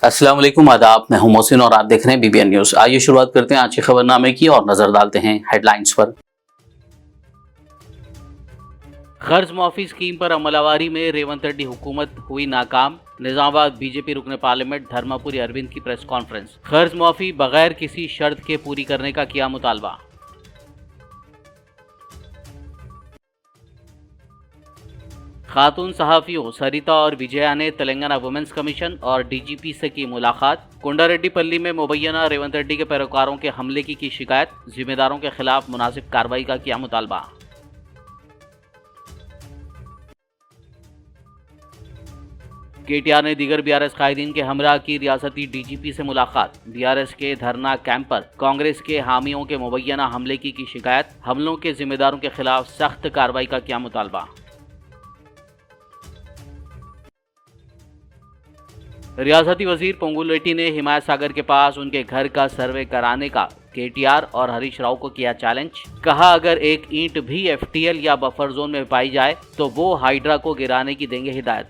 अस्सलाम वालेकुम, आदाब। मैं हूं मोहसिन और आप देख रहे हैं बीबीएन न्यूज। आइए शुरुआत करते हैं आज के खबरनामे की और नजर डालते हैं हेडलाइंस पर। कर्ज माफी स्कीम पर अमलावरी में रेवंत रेड्डी हुकूमत हुई नाकाम। निजामाबाद बीजेपी रुकने पार्लियामेंट धर्मापुरी अरविंद की प्रेस कॉन्फ्रेंस। कर्ज माफी बगैर किसी शर्त के पूरी करने का किया मुतालबा। खातून सहाफियों सरिता और विजया ने तेलंगाना वुमेन्स कमीशन और डीजीपी से की मुलाकात। कोंडारेड्डीपल्ली में मुबैना रेवंत रेड्डी के पैरोकारों के हमले की शिकायत। जिम्मेदारों के खिलाफ मुनासिब कार्रवाई का किया मुतालबा। केटीआर ने दीगर बीआरएस कायदीन के हमरा की रियासती डीजीपी से मुलाकात। बीआरएस के धरना कैंप पर कांग्रेस के हामियों के मुबैना हमले की शिकायत। हमलों के जिम्मेदारों के खिलाफ सख्त कार्रवाई का किया मुतालबा। रियासती वजीर पोंगुल रेड्डी ने हिमायत सागर के पास उनके घर का सर्वे कराने का केटीआर और हरीश राव को किया चैलेंज। कहा, अगर एक ईंट भी एफटीएल या बफर जोन में पाई जाए तो वो हाइड्रा को गिराने की देंगे हिदायत।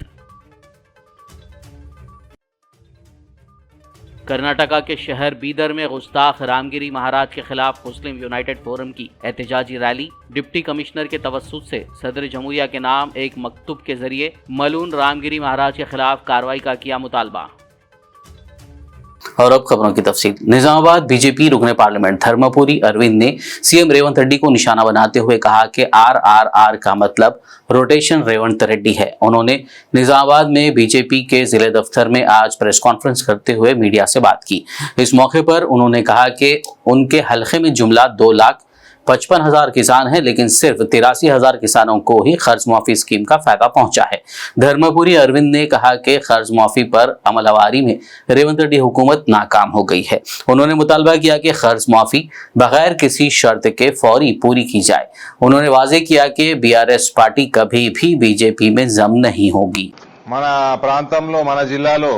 कर्नाटका के शहर बीदर में गुस्ताख रामगिरी महाराज के खिलाफ मुस्लिम यूनाइटेड फोरम की एहतजाजी रैली। डिप्टी कमिश्नर के तवस्सुत से सदर जमहूरिया के नाम एक मकतूब के जरिए मलून रामगिरी महाराज के खिलाफ कार्रवाई का किया मुतालबा। और अब खबरों की तफसील। निजामाबाद बीजेपी रुकने पार्लियामेंट धर्मापुरी अरविंद ने सीएम रेवंत रेड्डी को निशाना बनाते हुए कहा कि आरआरआर का मतलब रोटेशन रेवंत रेड्डी है। उन्होंने निजामाबाद में बीजेपी के जिले दफ्तर में आज प्रेस कॉन्फ्रेंस करते हुए मीडिया से बात की। इस मौके पर उन्होंने कहा कि उनके हलके में जुमला 2,55,000 किसान हैं, लेकिन सिर्फ 83,000 किसानों को ही कर्ज माफी स्कीम का फायदा पहुंचा है। धर्मपुरी अरविंद ने कहा कि कर्ज माफी पर अमलवारी में रेवंत रेड्डी हुकूमत नाकाम हो गई है। उन्होंने मुतालबा किया कि कर्ज माफी बगैर किसी शर्त के फौरी पूरी की जाए। उन्होंने वाजे किया कि बीआरएस पार्टी कभी भी बीजेपी में जम नहीं होगी। మన ప్రాంతంలో మన జిల్లాలో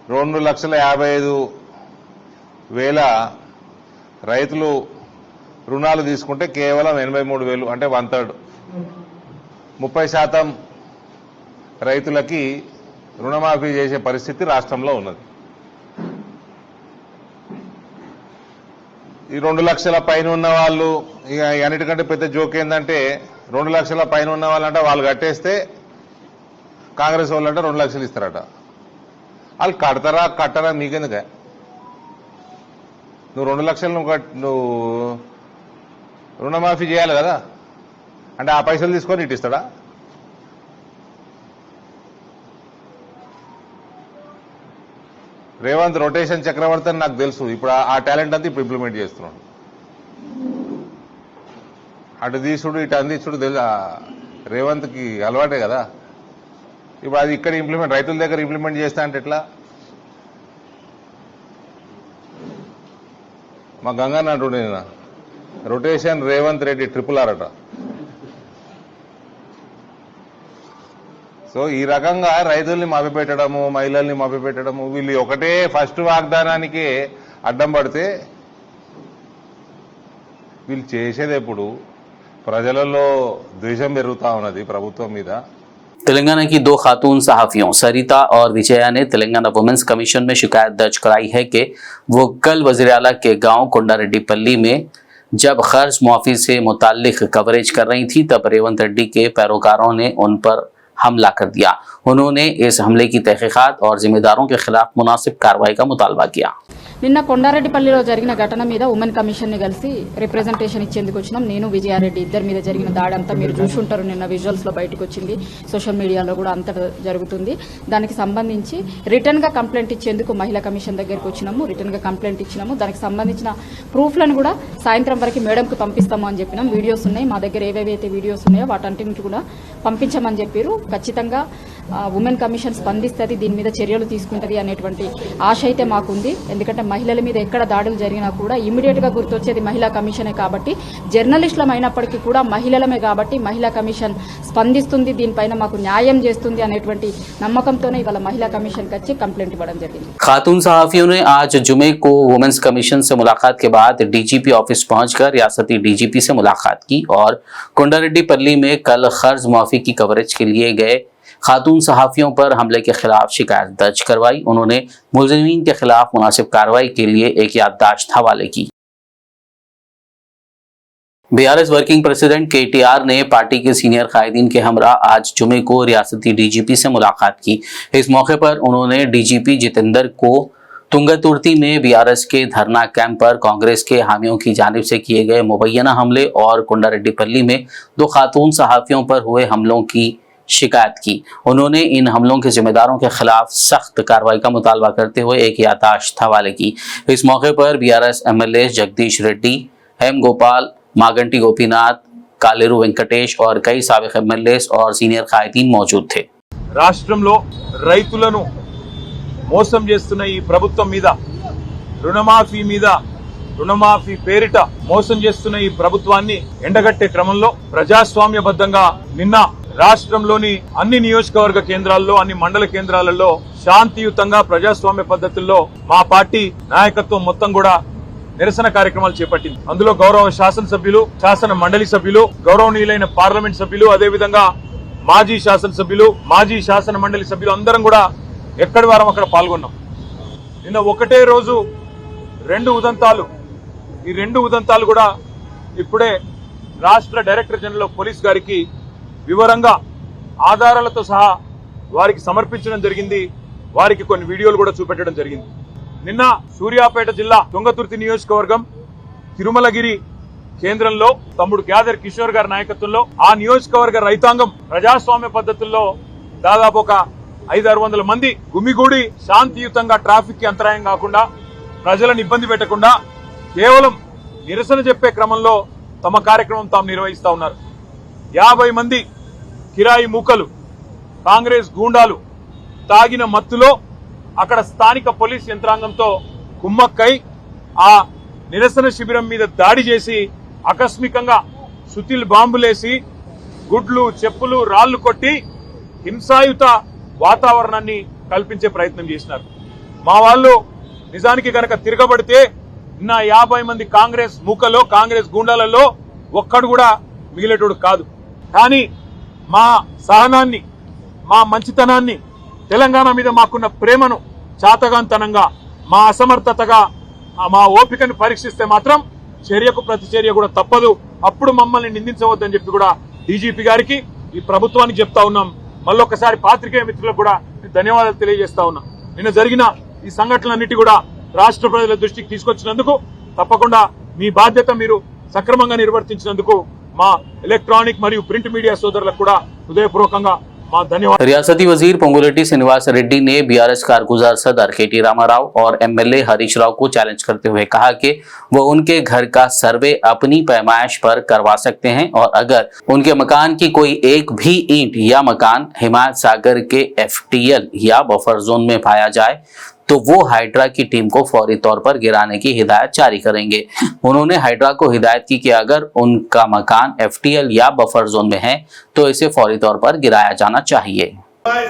2,55,000 రైతులు రుణాలు తీసుకుంటే కేవలం 83,000 అంటే 1/3 30% రైతులకి రుణమాఫీ చేసే పరిస్థితి రాష్ట్రంలో ఉన్నది। ఈ 2 లక్షల పైన ఉన్న వాళ్ళు ఇక అన్నిటికంటే పెద్ద జోక్ ఏంటంటే 2 లక్షల పైన ఉన్న వాళ్ళంటే వాళ్ళు కట్టేస్తే కాంగ్రెస్ వాళ్ళంటే 2 లక్షలు ఇస్తారట। వాళ్ళు కడతారా కట్టరా మీకెందుక? నువ్వు 2 లక్షలు నువ్వు రుణమాఫీ చేయాలి కదా, అంటే ఆ పైసలు తీసుకొని ఇట్టిస్తాడా? రేవంత్ రొటేషన్ చక్రవర్తి అని నాకు తెలుసు। ఇప్పుడు ఆ టాలెంట్ అంతా ఇప్పుడు ఇంప్లిమెంట్ చేస్తున్నాడు। అటు తీసుడు ఇటు అందించుడు రేవంత్కి అలవాటే కదా। ఇప్పుడు అది ఇక్కడ ఇంప్లిమెంట్ రైతుల దగ్గర ఇంప్లిమెంట్ చేస్తా అంటే ఎట్లా? మా గంగన్న అంటుండే రొటేషన్ రేవంత్ రెడ్డి RRR అట। సో ఈ రకంగా రైతుల్ని మభ్యపెట్టడము, మహిళల్ని మభ్యపెట్టడము, వీళ్ళు ఒకటే ఫస్ట్ వాగ్దానానికి అడ్డం పడితే వీళ్ళు చేసేది ఎప్పుడు ప్రజలలో ద్వేషం పెరుగుతా ఉన్నది ప్రభుత్వం మీద। तेलंगाना की 2 खातून सहाफियों सरिता और विजया ने तेलंगाना वुमेन्स कमीशन में शिकायत दर्ज कराई है कि वो कल वजीर आला के गांव कोंडारेड्डीपल्ली में जब कर्ज मुआफी से मुताल्लिक कवरेज कर रही थी तब रेवंत रेड्डी के पैरोकारों ने उन पर हमला कर दिया। उन्होंने इस हमले की तहकीकात और जिम्मेदारों के खिलाफ मुनासिब कार्रवाई का मुतालबा किया। నిన్న కొండారెడ్డిపల్లిలో జరిగిన ఘటన మీద ఉమెన్ కమిషన్ ని కలిసి రిప్రజెంటేషన్ ఇచ్చేందుకు వచ్చినాం। నేను విజయారెడ్డి ఇద్దరి మీద జరిగిన దాడి అంతా మీరు చూసుంటారు, నిన్న విజువల్స్ లో బయటకు వచ్చింది, సోషల్ మీడియాలో కూడా అంతటా జరుగుతుంది। దానికి సంబంధించి రిటర్న్ గా కంప్లైంట్ ఇచ్చేందుకు మహిళా కమిషన్ దగ్గరికి వచ్చినాము, రిటర్న్ గా కంప్లైంట్ ఇచ్చినాము। దానికి సంబంధించిన ప్రూఫ్లను కూడా సాయంత్రం వరకు మేడంకు పంపిస్తాము అని చెప్పినాం। వీడియోస్ ఉన్నాయి మా దగ్గర, ఏవేవైతే వీడియోస్ ఉన్నాయో వాటన్నింటిని కూడా పంపించమని చెప్పారు। ఖచ్చితంగా ఉమెన్ కమిషన్ స్పందిస్తుంది, దీని మీద చర్యలు తీసుకుంటది అనేటువంటి ఆశ అయితే మాకుంది। ఎందుకంటే మహిళల మీద ఎక్కడ దాడులు జరిగినా కూడా ఇమీడియట్ గా గుర్తొచ్చేది మహిళా కమిషనే కాబట్టి, జర్నలిస్టులం అయినప్పటికీ కూడా మహిళలమే కాబట్టి మహిళా కమిషన్ స్పందిస్తుంది, దీనిపైన మాకు న్యాయం చేస్తుంది అనేటువంటి నమ్మకంతోనే ఇవాళ మహిళా కమిషన్ కి వచ్చి కంప్లైంట్ ఇవ్వడం జరిగింది। खातून सहाफियों ने आज जुमे को वुमेन्स कमीशन से मुलाकात के बाद डीजीपी ऑफिस पहुंचकर रियासती डीजीपी से मुलाकात की और कोंडारेड्डीपल्ली में कल कर्ज माफी की कवरेज के लिए गए खातून सहाफ़ियों पर हमले के खिलाफ शिकायत दर्ज करवाई। उन्होंने मुलज़िमीन के खिलाफ मुनासिब कार्रवाई के लिए एक याददाश्त हवाले की। बीआरएस वर्किंग प्रेसिडेंट केटीआर ने पार्टी के सीनियर कायदीन के हमरा आज जुमे को रियासती डीजीपी से मुलाकात की। इस मौके पर उन्होंने डीजीपी जितेंद्र को तुंगतुर्ती में बीआरएस के धरना कैंप पर कांग्रेस के हामियों की जानिब से किए गए मुबैना हमले और कुंडारेड्डीपल्ली में 2 खातून सहाफ़ियों पर हुए हमलों की शिकायत की। उन्होंने इन हमलों के जिम्मेदारों के खिलाफ सख्त कार्रवाई का मुतालबा करते हुए एक याददाश्त हवाले की। इस मौके पर बीआरएस एमएलए जगदीश रेड्डी, एम गोपाल, मागंटी गोपीनाथ, कालेरू वेंकटेश और कई साबिक एमएलए और सीनियर कायदीन मौजूद थे। రాష్ట్రంలో రైతులను మోసం చేస్తున్న ఈ ప్రభుత్వం మీద రుణమాఫీ పేరిట మోసం చేస్తున్న ఈ ప్రభుత్వాన్ని ఎండగట్టే క్రమంలో ప్రజాస్వామ్యబద్ధంగా నిన్న రాష్ట్రంలోని అన్ని నియోజకవర్గ కేంద్రాల్లో అన్ని మండల కేంద్రాలలో శాంతియుతంగా ప్రజాస్వామ్య పద్ధతుల్లో మా పార్టీ నాయకత్వం మొత్తం కూడా నిరసన కార్యక్రమాలు చేపట్టింది. అందులో గౌరవ శాసనసభ్యులు, శాసన మండలి సభ్యులు, గౌరవనీయులైన పార్లమెంట్ సభ్యులు, అదేవిధంగా మాజీ శాసనసభ్యులు, మాజీ శాసన మండలి సభ్యులు అందరం కూడా ఎక్కడి వారం అక్కడ పాల్గొన్నాం. నిన్న ఒకటే రోజు 2 ఉదంతాలు, ఈ 2 ఉదంతాలు కూడా ఇప్పుడే రాష్ట్ర డైరెక్టర్ జనరల్ ఆఫ్ పోలీస్ గారికి వివరంగా ఆధారాలతో సహా వారికి సమర్పించడం జరిగింది. వారికి కొన్ని వీడియోలు కూడా చూపెట్టడం జరిగింది. నిన్న సూర్యాపేట జిల్లా తుంగతుర్తి నియోజకవర్గం తిరుమలగిరి కేంద్రంలో తమ్ముడు గ్యాదర్ కిషోర్ గారి నాయకత్వంలో ఆ నియోజకవర్గ రైతాంగం ప్రజాస్వామ్య పద్ధతుల్లో దాదాపు ఒక 500-600 మంది గుమిగూడి శాంతియుతంగా ట్రాఫిక్ కి అంతరాయం కాకుండా, ప్రజలను ఇబ్బంది పెట్టకుండా కేవలం నిరసన చెప్పే క్రమంలో తమ కార్యక్రమం తాము నిర్వహిస్తా ఉన్నారు. 50 మంది కిరాయి మూకలు, కాంగ్రెస్ గూండాలు తాగిన మత్తులో అక్కడ స్థానిక పోలీస్ యంత్రాంగంతో కుమ్మక్కై ఆ నిరసన శిబిరం మీద దాడి చేసి ఆకస్మికంగా సుతిల్ బాంబులేసి గుడ్లు, చెప్పులు, రాళ్లు కొట్టి హింసాయుత వాతావరణాన్ని కల్పించే ప్రయత్నం చేసినారు. మా వాళ్ళు నిజానికి గనక తిరగబడితే నిన్న 50 మంది కాంగ్రెస్ మూకలో, కాంగ్రెస్ గూండాలలో ఒక్కడు కూడా మిగిలేటోడు కాదు. కానీ మా సహనాన్ని, మా మంచితనాన్ని, తెలంగాణ మీద మాకున్న ప్రేమను చాతగాంతనంగా, మా అసమర్థతగా, మా ఓపికను పరీక్షిస్తే మాత్రం చర్యకు ప్రతిచర్య కూడా తప్పదు. అప్పుడు మమ్మల్ని నిందించవద్దని చెప్పి కూడా డీజీపీ గారికి, ఈ ప్రభుత్వానికి చెప్తా ఉన్నాం. మళ్ళొకసారి పాత్రికేయ మిత్రులకు కూడా ధన్యవాదాలు తెలియజేస్తా ఉన్నాం. నిన్న జరిగిన ఈ సంఘటనలన్నిటి కూడా రాష్ట్ర ప్రజల దృష్టికి తీసుకొచ్చినందుకు తప్పకుండా మీ బాధ్యత మీరు సక్రమంగా నిర్వర్తించినందుకు మా ఎలక్ట్రానిక్ మరియు ప్రింట్ మీడియా సోదరులకు కూడా హృదయపూర్వకంగా रियासती वजीर पोंगुलेटी श्रीनिवास रेड्डी ने बीआरएस कारगुजार सदर केटी रामाराव और एमएलए हरीश राव को चैलेंज करते हुए कहा कि वो उनके घर का सर्वे अपनी पैमाइश पर करवा सकते हैं और अगर उनके मकान की कोई एक भी ईंट या मकान हिमायत सागर के एफटीएल या बफर जोन में पाया जाए तो वो हाइड्रा की टीम को फौरी तौर पर गिराने की हिदायत जारी करेंगे। उन्होंने हाइड्रा को हिदायत की कि अगर उनका मकान एफटीएल या बफर जोन में है तो इसे फौरी तौर पर गिराया जाना चाहिए।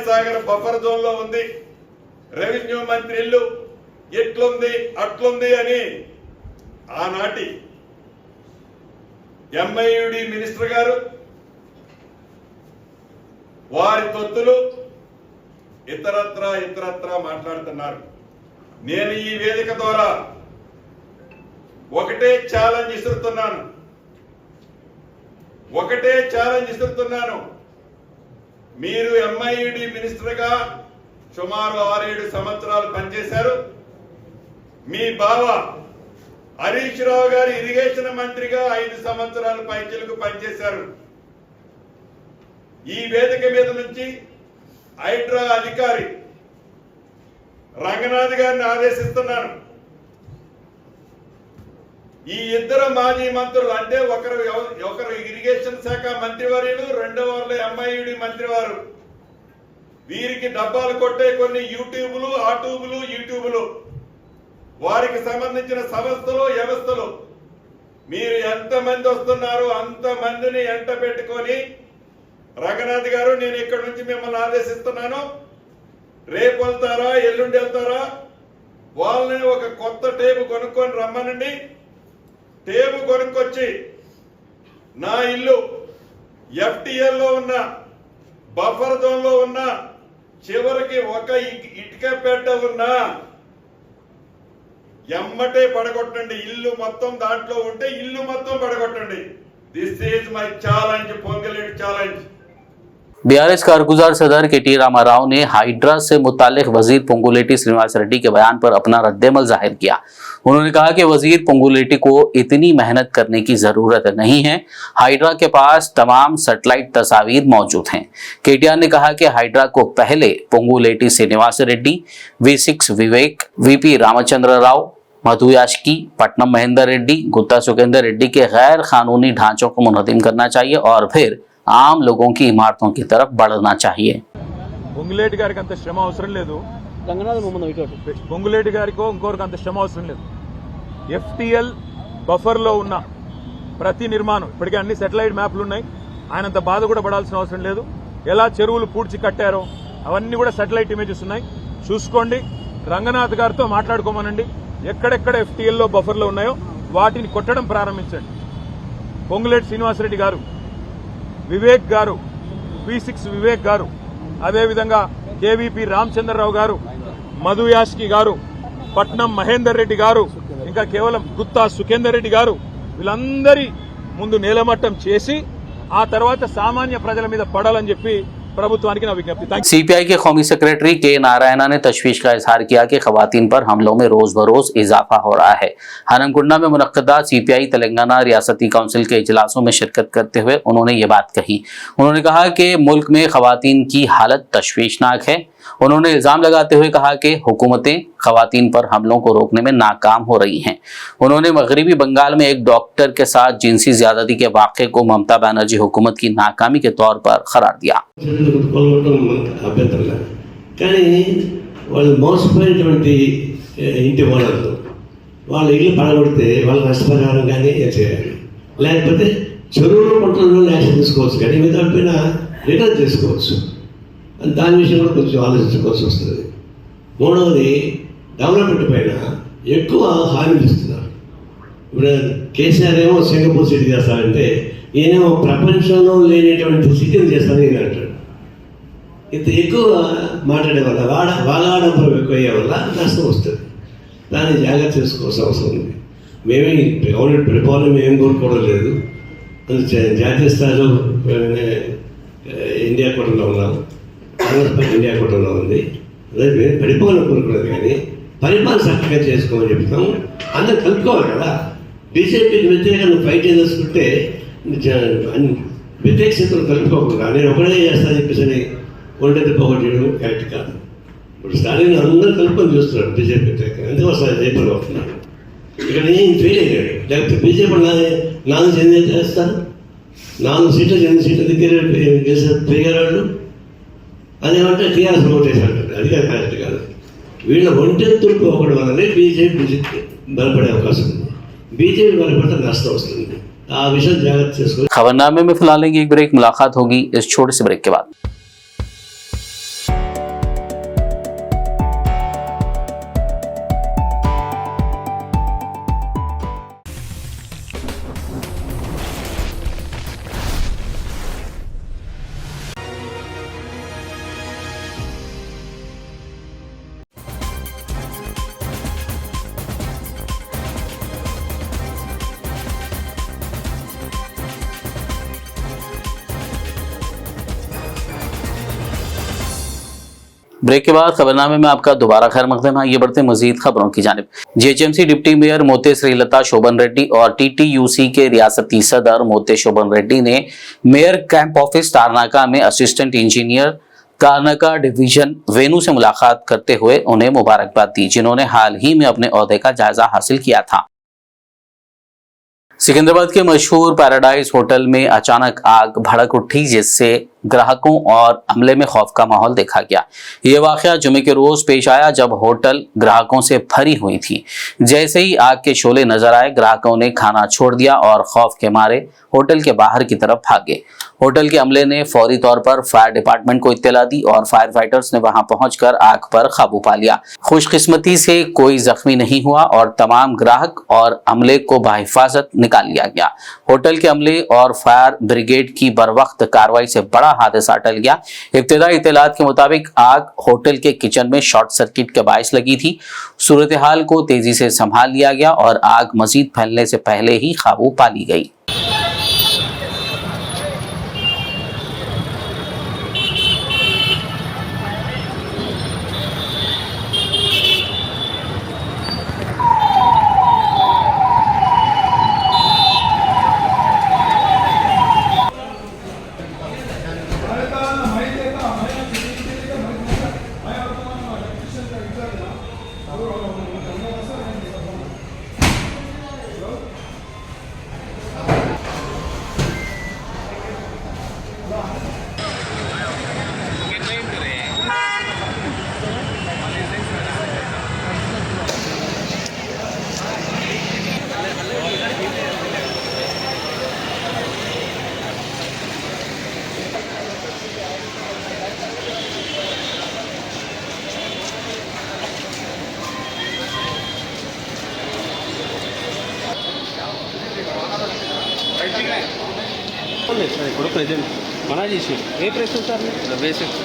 సాగర్ బఫర్ జోన్ లో ఉంది, రెవెన్యూ మంత్రి ఇల్లు ఎట్లుంది అట్లుంది అని ఆనాటి ఎంఐయుడి మినిస్టర్ గారు వారి తొత్తులు ఇతరత్రా మాట్లాడుతున్నారు. నేను ఈ వేదిక ద్వారా ఒకటే ఛాలెంజ్ ఇస్తున్నాను. మీరు ఎంఐయుడి మినిస్టర్ గా సుమారు 6-7 సంవత్సరాలు పనిచేశారు. మీ బావ హరీష్ రావు గారు ఇరిగేషన్ మంత్రిగా 5 సంవత్సరాలు పైచిలకు పనిచేశారు. ఈ వేదిక మీద నుంచి హైడ్రా అధికారి రంగనాథ్ గారిని ఆదేశిస్తున్నాను. ఈ ఇద్దరు మాజీ మంత్రులు అంటే ఒకరు ఇరిగేషన్ శాఖ మంత్రివర్యులు, రెండవ ఎంఐయుడి మంత్రివారు, వీరికి డబ్బాలు కొట్టే కొన్ని యూట్యూబులు వారికి సంబంధించిన సంస్థలు వ్యవస్థలు మీరు ఎంతమంది వస్తున్నారో అంతమందిని ఎంట పెట్టుకొని రంగనాథ్ గారు నేను ఇక్కడ నుంచి మిమ్మల్ని ఆదేశిస్తున్నాను. రేపు వెళ్తారా ఎల్లుండి వెళ్తారా వాళ్ళని ఒక కొత్త టేబు కొనుక్కొని రమ్మనండి. టేబు కొనుక్కొచ్చి నా ఇల్లు ఎఫ్టీఎల్ లో ఉన్న బఫర్ జోన్ లో ఉన్న చివరికి ఒక ఇటుక పెట్ట ఉన్నా ఎమ్మటే పడగొట్టండి. ఇల్లు మొత్తం దాంట్లో ఉంటే ఇల్లు మొత్తం పడగొట్టండి. This is my challenge, Ponguleti challenge. BRS कारगुजार सदर के टी रामाराव ने हाइड्रा से मुतालिक वजीर पोंगुलेटी श्रीनिवास रेड्डी के बयान पर अपना रद्देमल जाहिर किया। उन्होंने कहा कि वजीर पोंगुलेटी को इतनी मेहनत करने की जरूरत नहीं है, हाइड्रा के पास तमाम सैटेलाइट तस्वीर मौजूद हैं। केटीआर ने कहा कि हाइड्रा को पहले पोंगुलेटी श्रीनिवास रेड्डी, V6 विवेक, VP रामचंद्र राव, मधु यास्की, पट्टनम महेंदर रेड्डी, गुत्ता सुखेंदर रेड्डी के गैर कानूनी ढांचों को मुनहदिम करना चाहिए और फिर आम लोगों की इमारतों की तरफ बढ़ना चाहिए। పొంగులేటి గారికి అంత శ్రమ అవసరం లేదు, పొంగులేటి గారికో ఇంకోరికి అంత శ్రమ అవసరం లేదు. FTL బఫర్ లో ఉన్న ప్రతి నిర్మాణం ఇప్పటికే అన్ని సెటిలైట్ మ్యాప్లు ఉన్నాయి. ఆయనంత బాధ కూడా పడాల్సిన అవసరం లేదు. ఎలా చెరువులు పూడ్చి కట్టారో అవన్నీ కూడా సెటిలైట్ ఇమేజెస్ ఉన్నాయి, చూసుకోండి. రంగనాథ్ గారితో మాట్లాడుకోమనండి. ఎక్కడెక్కడ FTL లో బఫర్ లో ఉన్నాయో వాటిని కొట్టడం ప్రారంభించండి. పొంగులేటి శ్రీనివాసరెడ్డి గారు, వివేక్ గారు, V6 వివేక్ గారు, అదేవిధంగా KVP రామచంద్రరావు గారు, మధు యాస్కి గారు, పట్నం మహేందర్ రెడ్డి గారు, ఇంకా కేవలం గుత్తా సుఖేందర్ రెడ్డి గారు, వీళ్ళందరి ముందు నేలమట్టం చేసి ఆ తర్వాత సామాన్య ప్రజల మీద పడాలని చెప్పి ప్రభుత్వానికి నా విజ్ఞప్తి. सीपीआई के कौमी सेक्रेटरी के नारायणा ने तशवीश का इजहार किया कि खवातीन पर हमलों में रोज बरोज इजाफा हो रहा है। हनमकुंडा में मुनक्कदा सीपीआई तेलंगाना रियासती काउंसिल के इजलासों में शिरकत करते हुए उन्होंने ये बात कही। उन्होंने कहा कि मुल्क में खवातीन की हालत तशवीशनाक है। उन्होंने इल्जाम लगाते हुए कहा कि हुकूमतें खवातीन पर हमलों को रोकने में नाकाम हो रही हैं। उन्होंने मगरबी बंगाल में एक डॉक्टर के साथ जिनसी ज्यादती के वाक़े को ममता बनर्जी हुकूमत की नाकामी के तौर पर करार दिया। కానీ వాళ్ళు మోసపోయినటువంటి ఇంటి ఓనర్లు వాళ్ళ ఇల్లు పడగొడితే వాళ్ళ నష్టపరిహారం కానీ చేయాలి, లేకపోతే చెరువులో పంటల్లో యాక్షన్ తీసుకోవచ్చు, కానీ వితౌట్ పైన రిటర్న్ చేసుకోవచ్చు. దాని విషయం కూడా కొంచెం ఆలోచించుకోవాల్సి వస్తుంది. మూడవది, డెవలప్మెంట్ పైన ఎక్కువ హామీలు ఇస్తున్నారు. ఇప్పుడు కేసీఆర్ ఏమో సింగపూర్ సిటీ చేస్తారంటే ఈయనేమో ప్రపంచంలో లేనటువంటి సిటీని చేస్తానని ఈయన అంటాడు. ఇంత ఎక్కువ మాట్లాడే వల్ల వాగాడంపరం ఎక్కువ అయ్యే వల్ల నష్టం వస్తుంది. దాన్ని జాగ్రత్త చేసుకోవాల్సిన అవసరం ఉంది. మేమే గవర్నమెంట్ పరిపాలన మేము కోరుకోవడం లేదు. జాతీయ స్థాయిలో ఇండియా కూటమిలో ఉన్నాం, కాంగ్రెస్ పార్టీ ఇండియా కూటమిలో ఉంది. అదే మేము పరిపాలన కోరుకున్నది, కానీ పరిపాలన చక్కగా చేసుకోమని చెప్తాము. అందరూ కలుపుకోవాలి కదా. బీజేపీకి వ్యతిరేకంగా ఫైట్ చేసుకుంటే వ్యతిరేక శక్తులు కలుపుకోకుండా నేను ఒకటే చేస్తాను చెప్పేసి ఒంటరి పోగొట్టడం కరెక్ట్ కాదు. ఇప్పుడు స్టాలిన్ అందరూ కలుపుకొని చూస్తున్నాడు బీజేపీ వ్యతిరేకంగా, అందుకోసం జైపూర్ అవుతున్నాడు. ఇక్కడ నేను ఫెయిల్ అయ్యాడు. లేకపోతే బీజేపీ 4 చెంది చేస్తారు, 4 సీట్లు 8 సీట్ల దగ్గర గెలిచిన తిరిగారు. అదేమంటే టీఆర్ఎస్ ఓటేసారు, అది కాదు కరెక్ట్ కాదు. వీళ్ళ ఒంటెత్తులు పోకడం వల్లనే బీజేపీ బలపడే అవకాశం ఉంది. బీజేపీ బలపడితే నష్టం వస్తుంది. ఆ విషయం జాగ్రత్త చేసుకోవాలి. खबरनामे में फिलहाल एक ब्रेक, मुलाकात होगी इस छोटे से ब्रेक के बाद। ब्रेक के बाद खबरनामे में आपका दोबारा खैर मकदम है। ये बढ़ते मजीद खबरों की जानिब। जीएचएमसी डिप्टी मेयर मोते श्रीलता शोभन रेड्डी और टीटीयूसी के रियासती सदर मोते शोभन रेड्डी ने मेयर कैंप ऑफिस तारनाका में assistant engineer Tarnaka division Venu से मुलाकात करते हुए उन्हें मुबारकबाद दी, जिन्होंने हाल ही में अपने ओहदे का जायजा हासिल किया था। सिकंदराबाद के मशहूर पैराडाइज होटल में अचानक आग भड़क उठी, जिससे ग्राहकों और अमले में खौफ का माहौल देखा गया। यह वाकया जुमे के रोज पेश आया जब होटल ग्राहकों से भरी हुई थी। जैसे ही आग के शोले नजर आए, ग्राहकों ने खाना छोड़ दिया और खौफ के मारे होटल के बाहर की तरफ भागे। होटल के अमले ने फौरी तौर पर फायर डिपार्टमेंट को इत्तला दी और फायर फाइटर्स ने वहां पहुंचकर आग पर काबू पा लिया। खुशकिस्मती से कोई जख्मी नहीं हुआ और तमाम ग्राहक और अमले को बाहिफाजत निकाल लिया गया। होटल के अमले और फायर ब्रिगेड की बरवक्त कार्रवाई से बड़ा हादसा टल गया। इब्तिदाई इत्तलात के मुताबिक आग होटल के किचन में शॉर्ट सर्किट के बायस लगी थी। सूरत हाल को तेजी से संभाल लिया गया और आग मजीद फैलने से पहले ही काबू पा ली गई। ఇప్పుడు ప్రెజెంట్ మన చేసి ఏ ప్రెస్ సార్ బేసిక్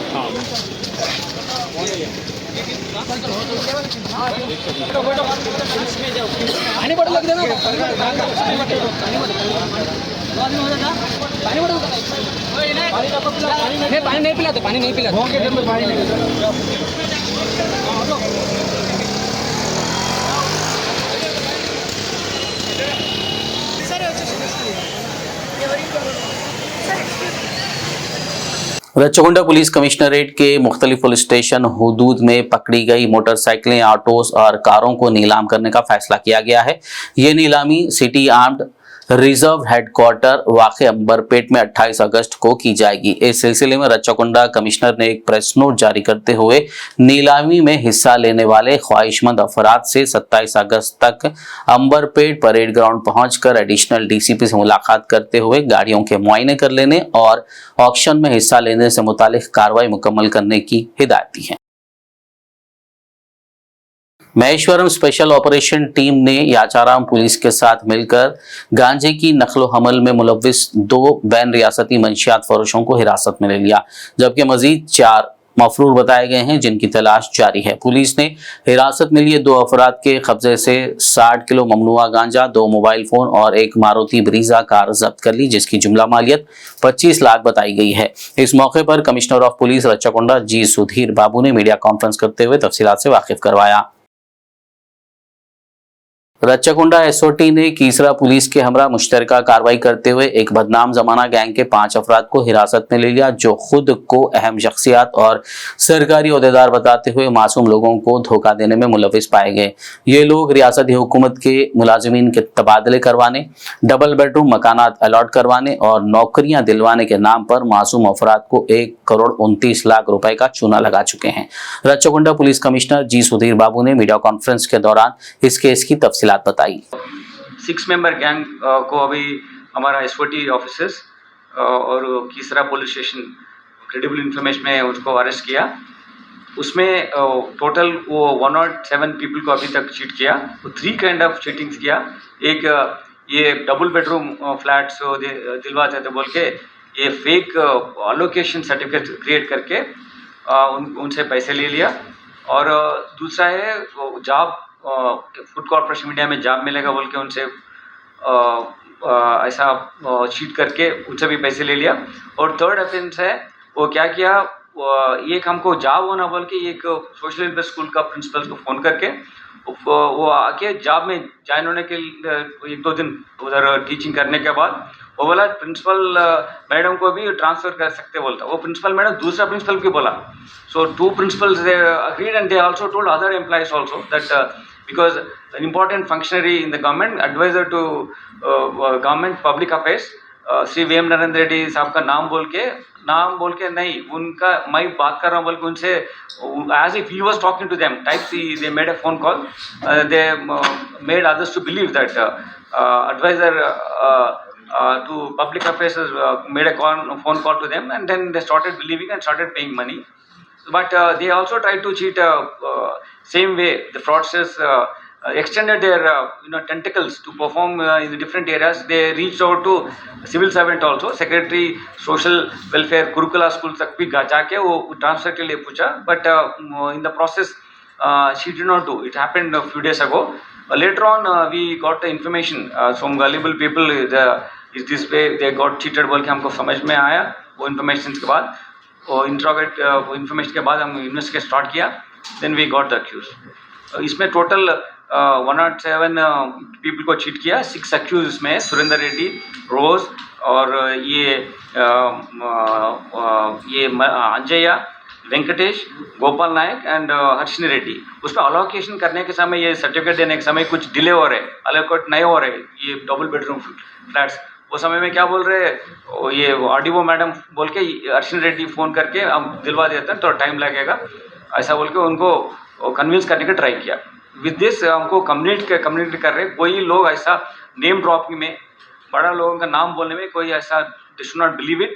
पानी नहीं पिलाते रच्चगोंडा पुलिस कमिश्नरेट के मुख्तलिफ पुलिस स्टेशन हुदूद में पकड़ी गई मोटरसाइकिलें, ऑटोस और कारों को नीलाम करने का फैसला किया गया है। ये नीलामी सिटी आर्म्ड रिजर्व हेडक्वार्टर वाक़ अंबरपेट में 28 अगस्त को की जाएगी। इस सिलसिले में रच्चगोंडा कमिश्नर ने एक प्रेस नोट जारी करते हुए नीलामी में हिस्सा लेने वाले ख्वाहिशमंद अफराद से 27 अगस्त तक अंबरपेट परेड ग्राउंड पहुंचकर एडिशनल डीसीपी से मुलाकात करते हुए गाड़ियों के मुआयने कर लेने और ऑक्शन में हिस्सा लेने से मुतालिक कार्रवाई मुकम्मल करने की हिदायत दी है। महेश्वरम स्पेशल ऑपरेशन टीम ने याचाराम पुलिस के साथ मिलकर गांजे की नकलो हमल में मुलव्विस 2 बैन रियासती मंशियात फरोशों को हिरासत में ले लिया, जबकि मजीद 4 मफरूर बताए गए हैं जिनकी तलाश जारी है। पुलिस ने हिरासत में लिए 2 अफराद के कब्जे से 60 किलो ममनुआ गांजा, 2 मोबाइल फोन और एक मारुति ब्रीजा कार जब्त कर ली, जिसकी जुमला मालियत 25 लाख बताई गई है। इस मौके पर कमिश्नर ऑफ पुलिस रच्चगोंडा जी सुधीर बाबू ने मीडिया कॉन्फ्रेंस करते हुए तफसीलात से वाकिफ करवाया। रच्चगोंडा एसओटी ने कीसरा पुलिस के हमरा मुश्तरका कार्रवाई करते हुए एक बदनाम जमाना गैंग के 5 अफराद को हिरासत में ले लिया, जो खुद को अहम शख्सियात और सरकारी ओहदेदार बताते हुए मासूम लोगों को धोखा देने में मुलविस पाए गए। ये लोग रियासती हुकूमत के मुलाजिमीन के तबादले करवाने, डबल बेडरूम मकानात अलॉट करवाने और नौकरियां दिलवाने के नाम पर मासूम अफराद को 1 करोड़ 29 लाख रुपए का चूना लगा चुके हैं। रच्चगोंडा पुलिस कमिश्नर जी सुधीर बाबू ने मीडिया कॉन्फ्रेंस के दौरान इस केस की तफसीलात बताई। 6 मेंबर गैंग को अभी हमारा एसओटी ऑफिसर्स और कीसरा पुलिस स्टेशन क्रेडिबल इंफॉर्मेशन में उसको अरेस्ट किया। उसमें टोटल वो 107 पीपल को अभी तक चीट किया। 3 काइंड ऑफ चीटिंग्स किया। एक ये डबल बेडरूम फ्लैट्स दिलवाते थे बोल के ये फेक अलोकेशन सर्टिफिकेट क्रिएट करके उनसे पैसे ले लिया। और दूसरा है जॉब, फूड कॉर्पोरेशन इंडिया में जॉब मिलेगा बोल के उनसे ऐसा चीट करके उनसे भी पैसे ले लिया। और थर्ड ऑफेंस है वो क्या किया, एक हमको जॉब होना बोल के एक सोशल वेलफेयर स्कूल का प्रिंसिपल को फ़ोन करके वो आके जॉब में ज्वाइन होने के 1-2 दिन उधर टीचिंग करने के बाद वो बोला प्रिंसिपल मैडम को भी ट्रांसफ़र कर सकते बोलता। वो प्रिंसिपल मैडम दूसरा प्रिंसिपल को बोला। सो 2 principals they agreed and they also told other employees also that because an important functionary in the government, advisor to government public affairs, Shri VM Narendra Reddy साहब का नाम बोल के नहीं उनका मैं बात कर रहा हूँ बोल के उनसे as if he was talking to them types they made a phone call. They made others to believe that advisor to public affairs made a phone call to them, and then they started believing and started paying money. But they also tried to cheat same way. The fraudsters extended their tentacles to perform in the different areas. They reached out to civil servant also, secretary social welfare Kurukula school तक भी जाके वो transfer के लिए पूछा, but in the process she did not do. It happened a few days ago. Later on we got the information from gullible people is this way they got cheated बोल के हमको समझ में आया. वो information के बाद वो इंट्रोगेट information के बाद हम इन्वेस्टिगेट स्टार्ट किया. Then we got the accused. इसमें टोटल 107 पीपल को चीट किया. 6 अक्यूज इसमें सुरेंद्र रेड्डी, रोज और ये अंजय्या, वेंकटेश, गोपाल नायक एंड हर्षिनी रेड्डी. उसमें अलोकेशन करने के समय, ये सर्टिफिकेट देने के समय कुछ डिले हो रहे, अलोकेट नहीं हो रहे ये डबल बेडरूम फ्लैट्स. वो समय में क्या बोल रहे, ये आरडीओ मैडम बोल के हर्षिनी रेड्डी फ़ोन करके हम दिलवा देते हैं तो टाइम लगेगा ऐसा बोल के उनको कन्विंस करने का ट्राई किया. विद दिस हमको कम्युनिकेट कर रहे, कोई लोग ऐसा नेम ड्रॉपिंग में, बड़ा लोगों का नाम बोलने में कोई ऐसा they should not believe it.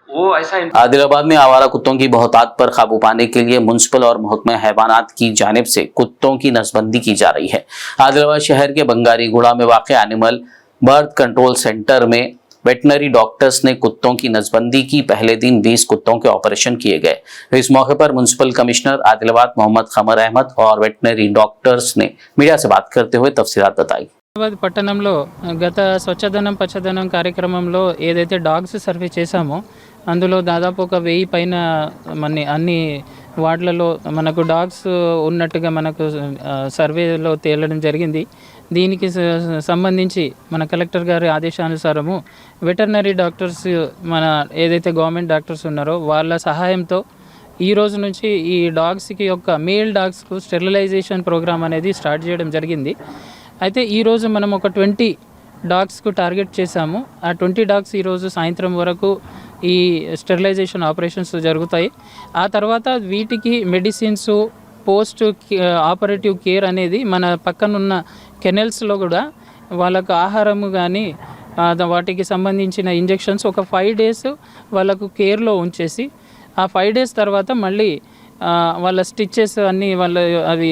वो ऐसा. आदिलाबाद में आवारा कुत्तों की बहुतात पर काबू पाने के लिए मुंसिपल और महकमे हैवानात की जानिब से कुत्तों की नसबंदी की जा रही है. आदिलाबाद शहर के बंगारी गुड़ा में वाक़ एनिमल बर्थ कंट्रोल सेंटर में वेटनरी डॉक्टर्स ने कुत्तों की नसबंदी की. पहले दिन 20 कुत्तों के ऑपरेशन किए गए. इस मौके पर म्युनिसिपल कमिश्नर आदिलाबाद मोहम्मद खमर अहमद और वेटनरी डॉक्टर्स ने मीडिया से बात करते हुए तफसीलात बताई. హైదరాబాద్ పట్టణంలో గత స్వచ్ఛదనం పచ్చదనం కార్యక్రమంలో ఏదైతే డాగ్స్ సర్వే చేశామో అందులో దాదాపు ఒక 1000 పైన అన్ని వార్డులలో మనకు డాగ్స్ ఉన్నట్టుగా మనకు సర్వేలో తేలడం జరిగింది. దీనికి సంబంధించి మన కలెక్టర్ గారి ఆదేశానుసారము వెటర్నరీ డాక్టర్స్ మన ఏదైతే గవర్నమెంట్ డాక్టర్స్ ఉన్నారో వాళ్ళ సహాయంతో ఈ రోజు నుంచి ఈ డాగ్స్కి యొక్క మేల్ డాగ్స్కు స్టెరిలైజేషన్ ప్రోగ్రామ్ అనేది స్టార్ట్ చేయడం జరిగింది. అయితే ఈరోజు మనం ఒక 20 డాగ్స్కు టార్గెట్ చేశాము. ఆ 20 డాగ్స్ ఈరోజు సాయంత్రం వరకు ఈ స్టెరిలైజేషన్ ఆపరేషన్స్ జరుగుతాయి. ఆ తర్వాత వీటికి మెడిసిన్స్, పోస్ట్ ఆపరేటివ్ కేర్ అనేది మన పక్కనున్న కెనెల్స్లో కూడా వాళ్ళకు ఆహారము కానీ వాటికి సంబంధించిన ఇంజెక్షన్స్ ఒక 5 డేస్ వాళ్ళకు కేర్లో ఉంచేసి ఆ 5 డేస్ తర్వాత మళ్ళీ వాళ్ళ స్టిచెస్ అన్నీ వాళ్ళు అవి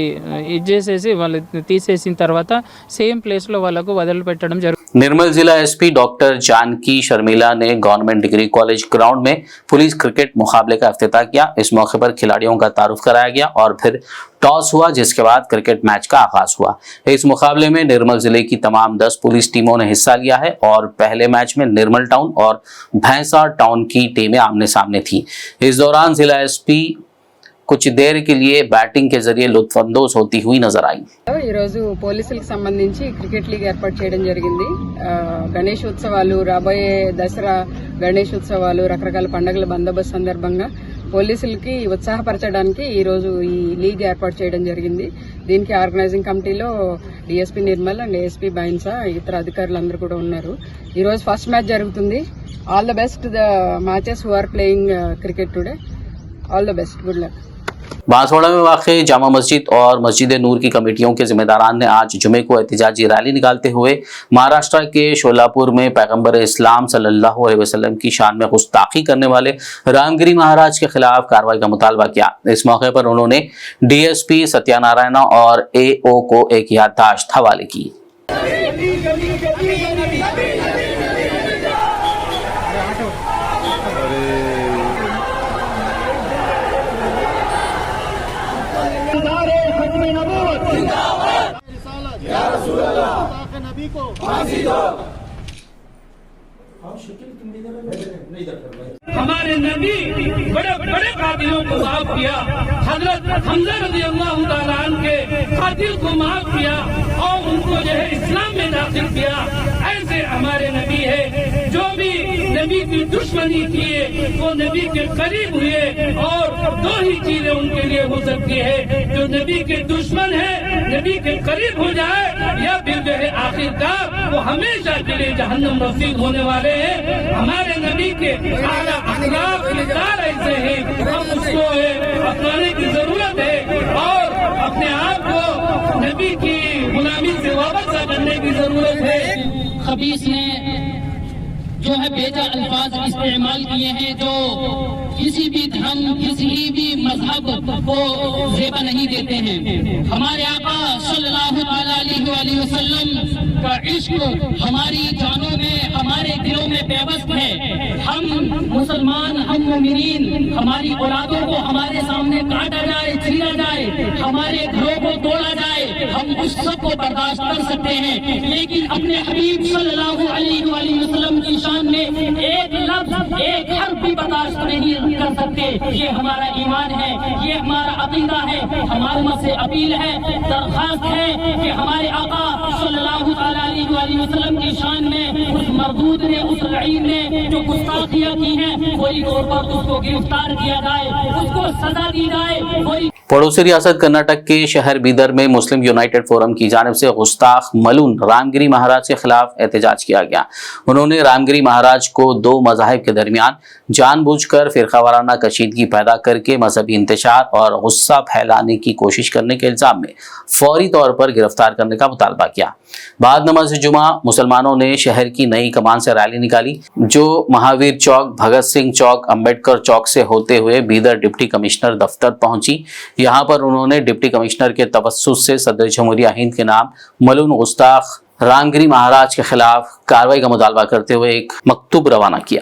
ఇచ్చేసేసి వాళ్ళు తీసేసిన తర్వాత సేమ్ ప్లేస్లో వాళ్ళకు వదిలిపెట్టడం జరుగుతుంది. निर्मल जिला एसपी डॉक्टर जानकी शर्मिला ने गवर्नमेंट डिग्री कॉलेज ग्राउंड में पुलिस क्रिकेट मुकाबले का इफ्तिताह किया. इस मौके पर खिलाड़ियों का तारुफ कराया गया और फिर टॉस हुआ, जिसके बाद क्रिकेट मैच का आगाज हुआ. इस मुकाबले में निर्मल जिले की तमाम 10 पुलिस टीमों ने हिस्सा लिया है और पहले मैच में निर्मल टाउन और भैंसा टाउन की टीमें आमने सामने थी. इस दौरान जिला एसपी कुछ देर के लिए बैटिंग के जरिए लुत्फानंदोज होती हुई नजर आई. ఈ రోజు పోలీసులకు సంబంధించి క్రికెట్ లీగ్ ఏర్పాటు చేయడం జరిగింది. గణేష్ ఉత్సవాలు, రాబోయే దసరా గణేష్ ఉత్సవాలు, రకరకాల పండుగల బందోబస్తు సందర్భంగా పోలీసులకి ఉత్సాహపరచడానికి ఈ రోజు ఈ లీగ్ ఏర్పాటు చేయడం జరిగింది. దీనికి ఆర్గనైజింగ్ కమిటీలో DSP Nirmal and ASP Bhainsa ఇతర అధికారులందరూ కూడా ఉన్నారు. ఈ రోజు ఫస్ట్ మ్యాచ్ జరుగుతుంది. All the best the matches who are playing cricket today. All the best, good luck. Banswara में वाक़ जामा मस्जिद और मस्जिद नूर की कमेटियों के जिम्मेदारान ने आज जुमे को एहतजाजी रैली निकालते हुए महाराष्ट्र के शोलापुर में पैगंबर इस्लाम सल्लल्लाहु अलैहि वसल्लम की शान में गुस्ताखी करने वाले रामगिरी महाराज के खिलाफ कार्रवाई का मुतालबा किया. इस मौके पर उन्होंने डीएसपी सत्यानारायण और एओ को एक याददाश्त हवाले की. हमारे नबी बड़े बड़े कातिलों को माफ किया. हजरत हमजा रज़ियल्लाहु ताला अन्हु के कातिल को माफ किया और उनको जो है इस्लाम में दाखिल किया. ऐसे हमारे नबी है. जो भी नबी की दुश्मनी किए वो नबी के करीब हुए. और 2 ही चीजें उनके लिए हो सकती है, जो नबी के दुश्मन है नबी के करीब हो जाए, या फिर जो है आखिरकार वो हमेशा के लिए जहन्नम रसीद होने वाले हैं. हमारे नबी के आला अखलाक किरदार ऐसे हैं, हम उसको अपनाने की जरूरत है और अपने आप को नबी की गुलामी से वाबस्ता करने की जरूरत है. खबीस ने जो है बेजा अल्फाज इस्तेमाल किए हैं जो किसी भी धर्म किसी भी मजहब को ज़ेबा नहीं देते हैं। हमारे आका सल्लल्लाहु अलैहि वसल्लम का इश्क हमारी जानों में हमारे दिलों में बेबस है। हम मुसलमान हम मोमिनीन हमारी औलादों को हमारे सामने काटा जाए छीना जाए हमारे घरों को तोड़ा जाए हम उस सब को बर्दाश्त कर सकते हैं, लेकिन अपने हबीब सल्लल्लाहु अलैहि वसल्लम की शान में एक लफ्ज एक हर्फ भी बर्दाश्त नहीं कर सकते। ये हमारा ईमान है, ये हमारा अकीदा है। हमारे उम्मत से अपील है, दरख्वास्त है कि हमारे आका सल्लल्लाहु अलैहि वसल्लम की शान में उस मरदूद ने उस लईन ने जो गुस्ताखियां की हैं फौरी तौर पर उसको गिरफ्तार किया जाए, उसको सजा दी जाए। पड़ोसी रियासत कर्नाटक के शहर बीदर में मुस्लिम यूनाइटेड फोरम की जानिब से गुस्ताख मलून रामगिरी महाराज के खिलाफ एहतजाज किया गया। उन्होंने रामगिरी महाराज को दो मज़ाहिब के दरमियान जानबूझकर फिरकावाराना कशीदगी पैदा करके मजहबी इंतशार और गुस्सा फैलाने की कोशिश करने के इल्जाम में फौरी तौर पर गिरफ्तार करने का मुतालबा किया। बाद नमाज जुमा मुसलमानों ने शहर की नई कमान से रैली निकाली जो महावीर चौक, भगत सिंह चौक, अंबेडकर चौक से होते हुए बीदर डिप्टी कमिश्नर दफ्तर पहुंची। यहाँ पर उन्होंने डिप्टी कमिश्नर के तवस्सुस से सदर जमहूरिया हिंद के नाम मलून गुस्ताख रामगिरी महाराज के खिलाफ कार्रवाई का मुतालबा करते हुए एक मकतूब रवाना किया।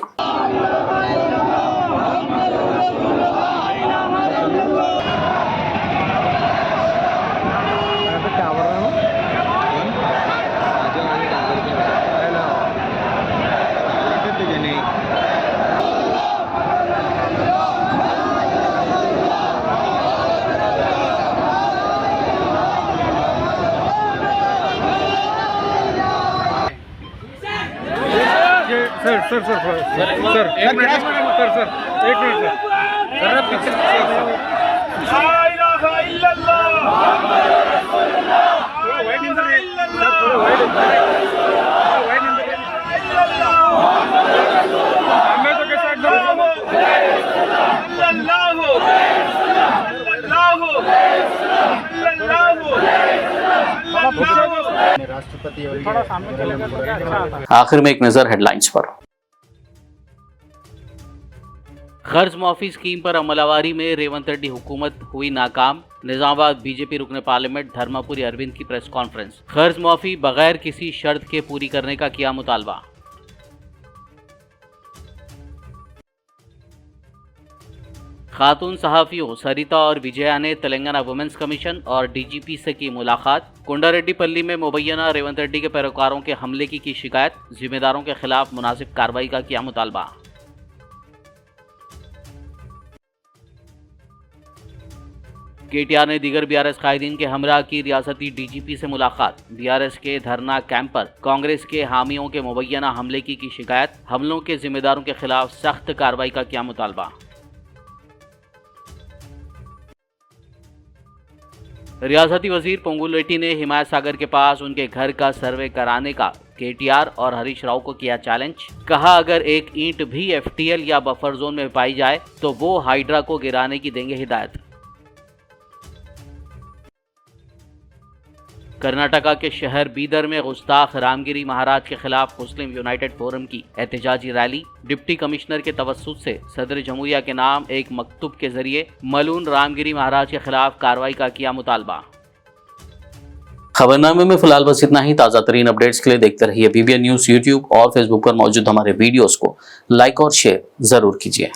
आखिर में एक नजर हेडलाइंस पर। कर्ज माफी स्कीम पर अमलावरी में रेवंत रेड्डी हुकूमत हुई नाकाम। निजामाबाद बीजेपी रुकने पार्लियामेंट धर्मापुरी अरविंद की प्रेस कॉन्फ्रेंस। कर्ज माफी बगैर किसी शर्त के पूरी करने का किया मुतालबा। खातून सहाफियों सरिता और विजया ने तेलंगाना वुमेन्स कमीशन और डीजीपी से की मुलाकात। कोंडारेड्डीपल्ली में मुबैना रेवंत रेड्डी के पैरोकारों के हमले की शिकायत। जिम्मेदारों के खिलाफ मुनासिब कार्रवाई का किया मुतालबा। केटीआर ने दीगर बीआरएस कायदीन के हमरा की रियासती डीजीपी से मुलाकात। बीआरएस के धरना कैंप पर कांग्रेस के हामियों के मुबैना हमले की शिकायत। हमलों के जिम्मेदारों के खिलाफ सख्त कार्रवाई का किया मुतालबा। रियासती वजीर पोंगुल रेड्डी ने हिमायत सागर के पास उनके घर का सर्वे कराने का केटीआर और हरीश राव को किया चैलेंज। कहा अगर एक ईंट भी एफटीएल या बफर जोन में पाई जाए तो वो हाइड्रा को गिराने की देंगे हिदायत। कर्नाटका के शहर बीदर में गुस्ताख रामगिरी महाराज के खिलाफ मुस्लिम यूनाइटेड फोरम की एहतजाजी रैली। डिप्टी कमिश्नर के तवस्सुस से सदर जमहूरिया के नाम एक मकतूब के जरिए मलून रामगिरी महाराज के खिलाफ कार्रवाई का किया मुतालबा। खबरनामे में फिलहाल बस इतना ही। ताज़ा तरीन अपडेट्स के लिए देखते रहिए BBN न्यूज़। यूट्यूब और फेसबुक पर मौजूद हमारे वीडियोस को लाइक और शेयर जरूर कीजिए।